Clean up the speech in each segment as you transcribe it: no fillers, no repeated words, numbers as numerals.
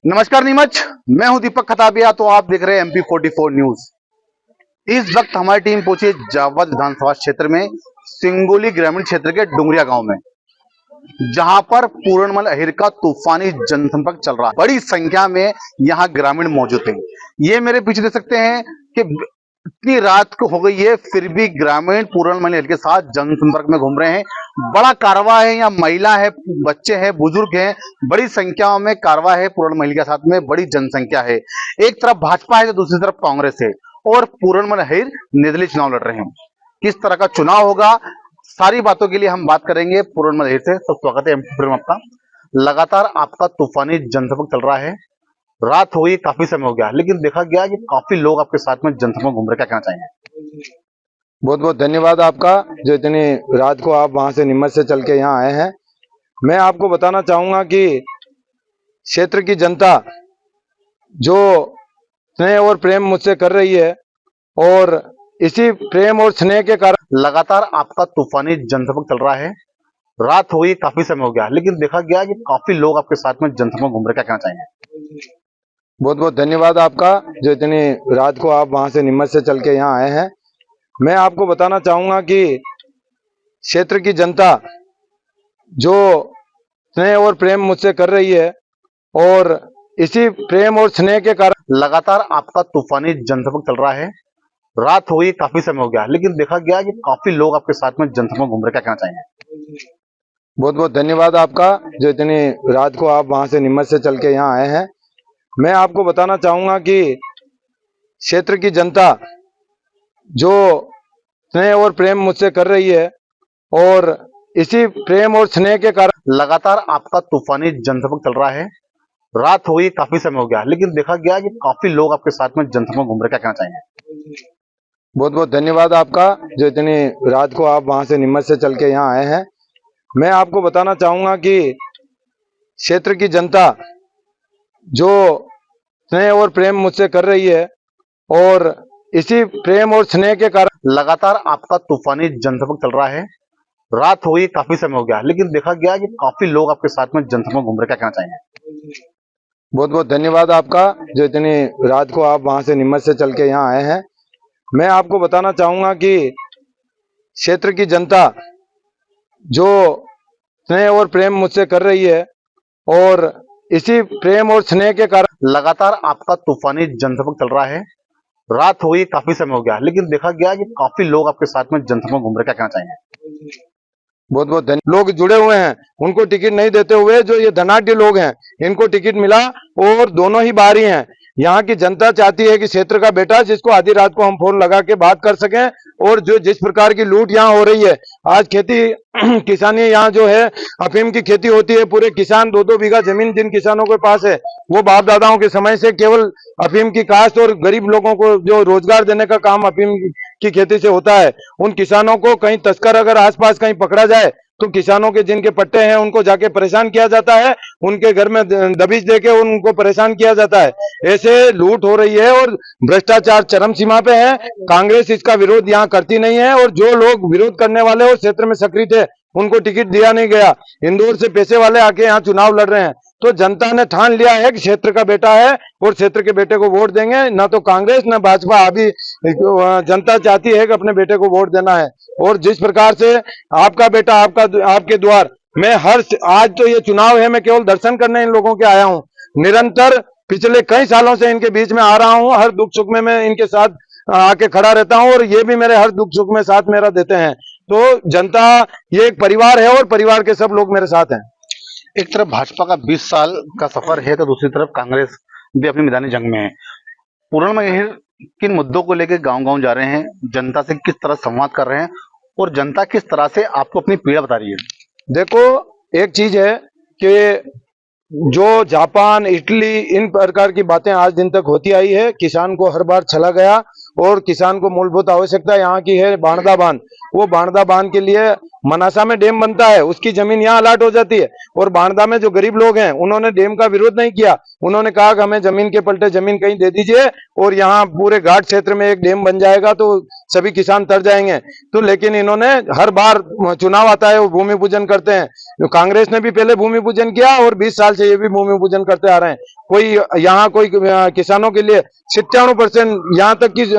नमस्कार नीमच, मैं हूं दीपक खताबिया। तो आप देख रहे हैं MP44 न्यूज। इस वक्त हमारी टीम पहुंची है जावद विधानसभा क्षेत्र में सिंगोली ग्रामीण क्षेत्र के डुंगरिया गांव में, जहां पर पूर्णमल अहिर का तूफानी जनसंपर्क चल रहा है। बड़ी संख्या में यहां ग्रामीण मौजूद हैं। ये मेरे पीछे देख सकते हैं कि इतनी रात को हो गई है, फिर भी ग्रामीण पूर्णमल अहिर के साथ जनसंपर्क में घूम रहे हैं। बड़ा कारवा है, यहाँ महिला है, बच्चे हैं, बुजुर्ग हैं, बड़ी संख्या में कारवा है। पूर्णमल के साथ में बड़ी जनसंख्या है। एक तरफ भाजपा है तो दूसरी तरफ कांग्रेस है, और पूर्णमल अहिर निर्दलीय चुनाव लड़ रहे हैं। किस तरह का चुनाव होगा, सारी बातों के लिए हम बात करेंगे पूर्णमल अहिर से। तो स्वागत है MP में आपका। लगातार आपका तूफानी जनसंपर्क चल रहा है। रात हो गई, काफी समय हो गया, लेकिन देखा गया कि काफी लोग आपके साथ में जनसंपर्क घूम रहे। क्या कहना चाहेंगे? बहुत बहुत धन्यवाद आपका, जो इतनी रात को आप वहां से नीमच से चल के यहाँ आए हैं। मैं आपको बताना चाहूंगा कि क्षेत्र की जनता जो स्नेह और प्रेम मुझसे कर रही है, और इसी प्रेम और स्नेह के कारण लगातार आपका तूफानी जनसंपर्क चल रहा है। रात हो गई, काफी समय हो गया, लेकिन देखा गया कि काफी लोग आपके साथ में जनसंपर्क घूम रहे। क्या कहना चाहेंगे? बहुत बहुत धन्यवाद आपका, जो इतनी रात को आप वहां से नीमच से चल के यहाँ आए हैं। मैं आपको बताना चाहूंगा कि क्षेत्र की जनता जो स्नेह और प्रेम मुझसे कर रही है, और इसी प्रेम और स्नेह के कारण लगातार आपका तूफानी जनसंपर्क चल रहा है। रात हो गई, काफी समय हो गया, लेकिन देखा गया कि काफी लोग आपके साथ में जनसंपर्क घूम रहे। क्या कहना चाहेंगे? बहुत बहुत धन्यवाद आपका, जो इतनी रात को आप वहां से नीमच से चल के यहाँ आए हैं। मैं आपको बताना चाहूंगा कि क्षेत्र की जनता जो स्नेह और प्रेम मुझसे कर रही है, और इसी प्रेम और स्नेह के कारण लगातार आपका तूफानी जनसंपर्क चल रहा है। रात हो गई, काफी समय हो गया, लेकिन देखा गया कि काफी लोग आपके साथ में जनसंपर्क घूम रहे। क्या कहना चाहेंगे? बहुत बहुत धन्यवाद आपका, जो इतनी रात को आप वहां से नीमच से चल के यहाँ आए हैं। मैं आपको बताना चाहूंगा कि क्षेत्र की जनता जो स्नेह और प्रेम मुझसे कर रही है, और इसी प्रेम और स्नेह के कारण लगातार आपका तूफानी जनसंपर्क चल रहा है। रात हो गई, काफी समय हो गया, लेकिन देखा गया कि काफी लोग आपके साथ में जनसंपर्क घूम रहे। क्या कहना चाहेंगे? बहुत बहुत धन्यवाद आपका, जो इतनी रात को आप वहां से नीमच से चल के यहाँ आए हैं। मैं आपको बताना चाहूंगा कि क्षेत्र की जनता जो स्नेह और प्रेम मुझसे कर रही है, और इसी प्रेम और स्नेह के कारण लगातार आपका तूफानी जनसंपर्क चल रहा है। रात हो गई, काफी समय हो गया, लेकिन देखा गया कि काफी लोग आपके साथ में जनसंपर्क घूम रहे। क्या कहना चाहेंगे? बहुत बहुत धन्यवाद। लोग जुड़े हुए हैं, उनको टिकट नहीं देते हुए जो ये धनाढ्य लोग हैं, इनको टिकट मिला, और दोनों ही बारी हैं। यहाँ की जनता चाहती है कि क्षेत्र का बेटा जिसको आधी रात को हम फोन लगा के बात कर सकें, और जो जिस प्रकार की लूट यहाँ हो रही है, आज खेती किसानी यहाँ जो है, अफीम की खेती होती है। पूरे किसान 2-2 बीघा जमीन जिन किसानों के पास है, वो बाप दादाओं के समय से केवल अफीम की काश्त और गरीब लोगों को जो रोजगार देने का काम अफीम की खेती से होता है। उन किसानों को कहीं तस्कर अगर आसपास कहीं पकड़ा जाए, तो किसानों के जिनके पट्टे हैं उनको जाके परेशान किया जाता है, उनके घर में दबिश देके उनको परेशान किया जाता है। ऐसे लूट हो रही है, और भ्रष्टाचार चरम सीमा पे है। कांग्रेस इसका विरोध यहाँ करती नहीं है, और जो लोग विरोध करने वाले और क्षेत्र में सक्रिय थे, उनको टिकट दिया नहीं गया। इंदौर से पैसे वाले आके यहाँ चुनाव लड़ रहे हैं। तो जनता ने ठान लिया है कि क्षेत्र का बेटा है, और क्षेत्र के बेटे को वोट देंगे। ना तो कांग्रेस ना भाजपा, अभी जनता चाहती है कि अपने बेटे को वोट देना है। और जिस प्रकार से आपका बेटा आपके द्वार, मैं आज तो ये चुनाव है, मैं केवल दर्शन करने इन लोगों के आया हूँ। निरंतर पिछले कई सालों से इनके बीच में आ रहा हूँ। हर दुख सुख में मैं इनके साथ आके खड़ा रहता हूँ, और ये भी मेरे हर दुख सुख में साथ मेरा देते हैं। तो जनता ये एक परिवार है, और परिवार के सब लोग मेरे साथ हैं। एक तरफ भाजपा का 20 साल का सफर है, तो दूसरी तरफ कांग्रेस भी अपनी मैदानी जंग में है। पूर्णमल अहिर किन मुद्दों को लेकर गांव-गांव जा रहे हैं, जनता से किस तरह संवाद कर रहे हैं, और जनता किस तरह से आपको अपनी पीड़ा बता रही है? देखो, एक चीज है कि जो जापान, इटली, इन प्रकार की बातें आज दिन तक होती आई है। किसान को हर बार छला गया, और किसान को मूलभूत आवश्यकता यहाँ की है बाणदा बांध। वो बाणदा बांध के लिए मनासा में डैम बनता है, उसकी जमीन यहाँ अलाट हो जाती है। और बाणदा में जो गरीब लोग हैं, उन्होंने डैम का विरोध नहीं किया। उन्होंने कहा कि हमें जमीन के पलटे जमीन कहीं दे दीजिए, और यहाँ पूरे घाट क्षेत्र में एक डैम बन जाएगा तो सभी किसान तर जाएंगे। तो लेकिन इन्होंने हर बार चुनाव आता है, वो भूमि पूजन करते हैं, तो कांग्रेस ने भी पहले भूमि पूजन किया और 20 साल से ये भी भूमि पूजन करते आ रहे हैं। कोई यहाँ कोई किसानों के लिए 97% यहाँ तक कि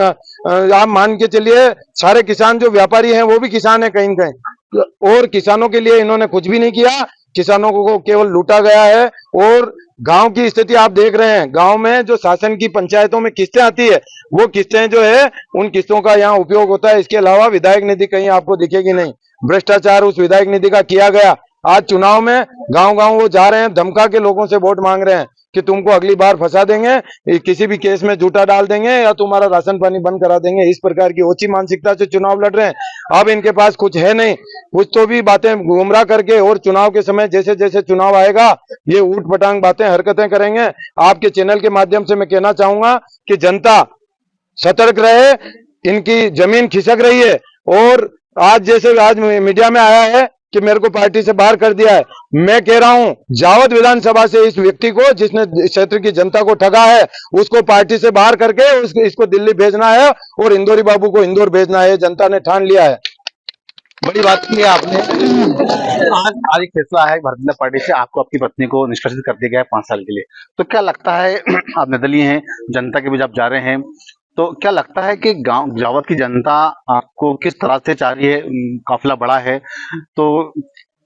आप मान के चलिए सारे किसान जो व्यापारी हैं वो भी किसान है कहीं न कहीं, और किसानों के लिए इन्होंने कुछ भी नहीं किया। किसानों को केवल लूटा गया है। और गांव की स्थिति आप देख रहे हैं, गांव में जो शासन की पंचायतों में किस्तें आती है वो किस्तें जो है उन किस्तों का यहाँ उपयोग होता है। इसके अलावा विधायक निधि कहीं आपको दिखेगी नहीं। भ्रष्टाचार उस विधायक निधि का किया गया। आज चुनाव में गांव गांव वो जा रहे हैं, धमका के लोगों से वोट मांग रहे हैं कि तुमको अगली बार फंसा देंगे, किसी भी केस में झूठा डाल देंगे या तुम्हारा राशन पानी बंद करा देंगे। इस प्रकार की ओछी मानसिकता से चुनाव लड़ रहे हैं। अब इनके पास कुछ है नहीं, कुछ तो भी बातें गुमराह करके, और चुनाव के समय जैसे जैसे चुनाव आएगा ये ऊट पटांग बातें हरकतें करेंगे। आपके चैनल के माध्यम से मैं कहना चाहूंगा कि जनता सतर्क रहे, इनकी जमीन खिसक रही है। और आज जैसे आज मीडिया में आया है कि मेरे को पार्टी से बाहर कर दिया है, मैं कह रहा हूं जावद विधानसभा से इस व्यक्ति को जिसने क्षेत्र की जनता को ठगा है उसको पार्टी से बाहर करके इसको दिल्ली भेजना है और इंदौरी बाबू को इंदौर भेजना है। जनता ने ठान लिया है। बड़ी बात की है आपने। आज एक फैसला है भारतीय जनता पार्टी से, आपको आपकी पत्नी को निष्कासित कर दिया गया है 5 साल के लिए। तो क्या लगता है, आप निर्दलीय हैं, जनता के बीच आप जा रहे हैं, तो क्या लगता है कि गांव जावद की जनता आपको किस तरह से चाह रही है? काफिला बड़ा है, तो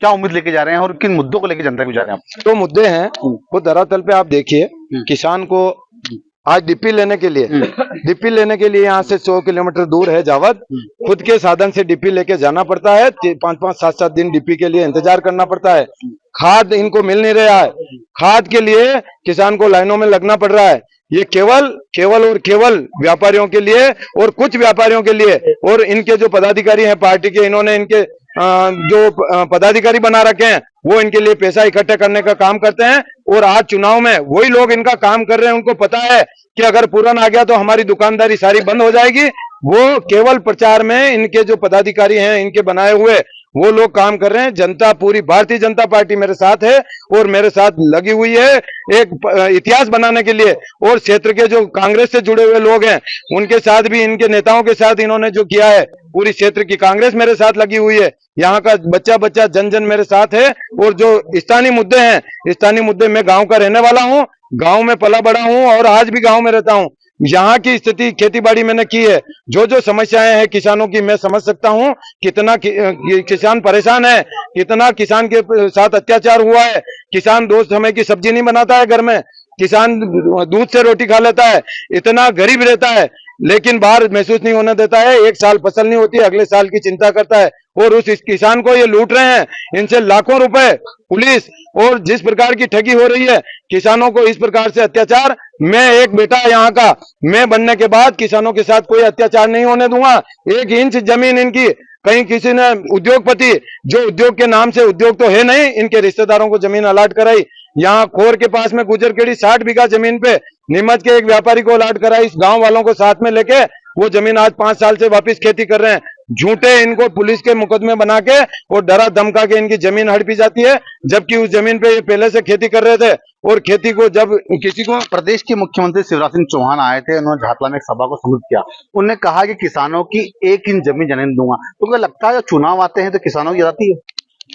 क्या उम्मीद लेके जा रहे हैं और किन मुद्दों को लेके जनता को जा रहे हैं आप? तो मुद्दे हैं वो धरातल पे आप देखिए। किसान को आज डिप्पी लेने के लिए यहाँ से 100 किलोमीटर दूर है जावद, खुद के साधन से डिप्पी लेके जाना पड़ता है। 5-5, 7-7 दिन डिप्पी के लिए इंतजार करना पड़ता है। खाद इनको मिल नहीं रहा है, खाद के लिए किसान को लाइनों में लगना पड़ रहा है। ये केवल और केवल व्यापारियों के लिए और कुछ व्यापारियों के लिए, और इनके जो पदाधिकारी हैं पार्टी के, इन्होंने इनके जो पदाधिकारी बना रखे हैं वो इनके लिए पैसा इकट्ठा करने का काम करते हैं। और आज चुनाव में वही लोग इनका काम कर रहे हैं। उनको पता है कि अगर पूरन आ गया तो हमारी दुकानदारी सारी बंद हो जाएगी। वो केवल प्रचार में इनके जो पदाधिकारी हैं, इनके बनाए हुए, वो लोग काम कर रहे हैं। जनता, पूरी भारतीय जनता पार्टी मेरे साथ है और मेरे साथ लगी हुई है एक इतिहास बनाने के लिए। और क्षेत्र के जो कांग्रेस से जुड़े हुए लोग हैं उनके साथ भी, इनके नेताओं के साथ इन्होंने जो किया है, पूरी क्षेत्र की कांग्रेस मेरे साथ लगी हुई है। यहाँ का बच्चा जन जन मेरे साथ है। और जो स्थानीय मुद्दे हैं, स्थानीय मुद्दे, मैं गांव का रहने वाला हूँ, गांव में पला बड़ा हूँ और आज भी गांव में रहता हूँ। यहाँ की स्थिति खेती बाड़ी मैंने की है, जो समस्याएं हैं किसानों की मैं समझ सकता हूँ। कितना किसान परेशान है, कितना किसान के साथ अत्याचार हुआ है। किसान 2 समय की सब्जी नहीं बनाता है घर में, किसान दूध से रोटी खा लेता है, इतना गरीब रहता है, लेकिन बाहर महसूस नहीं होने देता है। 1 साल फसल नहीं होती, अगले साल की चिंता करता है। और उस किसान को ये लूट रहे हैं, इनसे लाखों रुपए पुलिस, और जिस प्रकार की ठगी हो रही है किसानों को, इस प्रकार से अत्याचार, मैं एक बेटा यहाँ का, मैं बनने के बाद किसानों के साथ कोई अत्याचार नहीं होने दूंगा। 1 इंच जमीन इनकी, कहीं किसी ने उद्योगपति, जो उद्योग के नाम से, उद्योग तो है नहीं, इनके रिश्तेदारों को जमीन अलाट कराई। यहाँ खोर के पास में गुजरकेड़ी 60 बीघा जमीन पे नीमच के एक व्यापारी को अलाट कराई। इस गांव वालों को साथ में लेके वो जमीन आज 5 साल से वापिस खेती कर रहे हैं। झूठे इनको पुलिस के मुकदमे बना के और डरा धमका के इनकी जमीन हड़पी जाती है, जबकि उस जमीन पे ये पहले से खेती कर रहे थे। और खेती को जब किसी को, प्रदेश के मुख्यमंत्री शिवराज सिंह चौहान आए थे, उन्होंने झातला में एक सभा को संबोधित किया। उन्होंने कहा कि किसानों की 1 इंच जमीन जमीन दूंगा। तो क्या लगता है चुनाव आते हैं तो किसानों की आती है?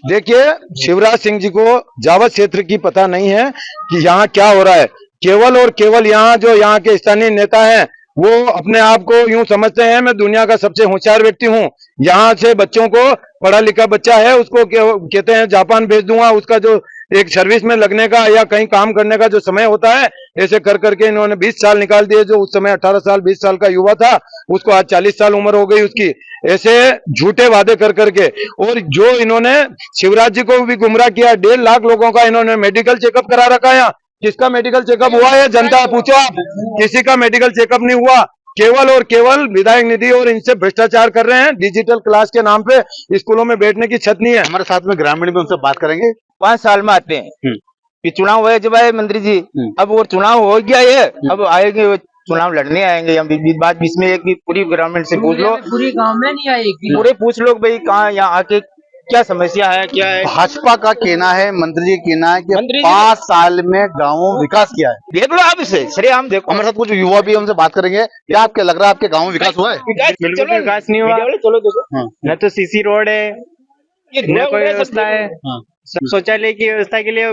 देखिए, शिवराज सिंह जी को जावद क्षेत्र की पता नहीं है कि यहाँ क्या हो रहा है। केवल और केवल यहाँ जो यहाँ के स्थानीय नेता हैं वो अपने आप को यूं समझते हैं मैं दुनिया का सबसे होशियार व्यक्ति हूँ। यहाँ से बच्चों को, पढ़ा लिखा बच्चा है उसको कहते हैं जापान भेज दूंगा, उसका जो एक सर्विस में लगने का या कहीं काम करने का जो समय होता है, ऐसे कर करके इन्होंने 20 साल निकाल दिए। जो उस समय 18 साल 20 साल का युवा था उसको आज 40 साल उम्र हो गई उसकी, ऐसे झूठे वादे कर करके। और जो इन्होंने शिवराज जी को भी गुमराह किया, 1.5 लाख लोगों का इन्होंने मेडिकल चेकअप करा रखा है। किसका मेडिकल चेकअप हुआ है? जनता पूछो आप, किसी का मेडिकल चेकअप नहीं हुआ। केवल और केवल विधायक निधि और इनसे भ्रष्टाचार कर रहे हैं। डिजिटल क्लास के नाम पे स्कूलों में बैठने की छत नहीं है। हमारे साथ में ग्रामीण भी, उनसे बात करेंगे। 5 साल में आते हैं, ये चुनाव हुए जब आए मंत्री जी, अब वो चुनाव हो गया है, अब आएंगे वो चुनाव लड़ने आएंगे। हम बात बीच में एक भी पूरी ग्रामीण से पूछ लो, पूरी गांव में नहीं आएगी, पूरे पूछ लो भाई कहाँ यहाँ आके क्या समस्या है, क्या है। भाजपा का कहना है, मंत्री जी कहना है कि 5 साल में गाँव विकास किया है। देख लो आप इसे, श्रेय हम देखो। हमारे साथ कुछ युवा भी, हमसे बात करेंगे। क्या आपके लग रहा है आपके गाँव में विकास हुआ है? बिल्कुल विकास नहीं हुआ, चलो देखो, न तो सीसी रोड है, न कोई व्यवस्था है, शौचालय की व्यवस्था के लिए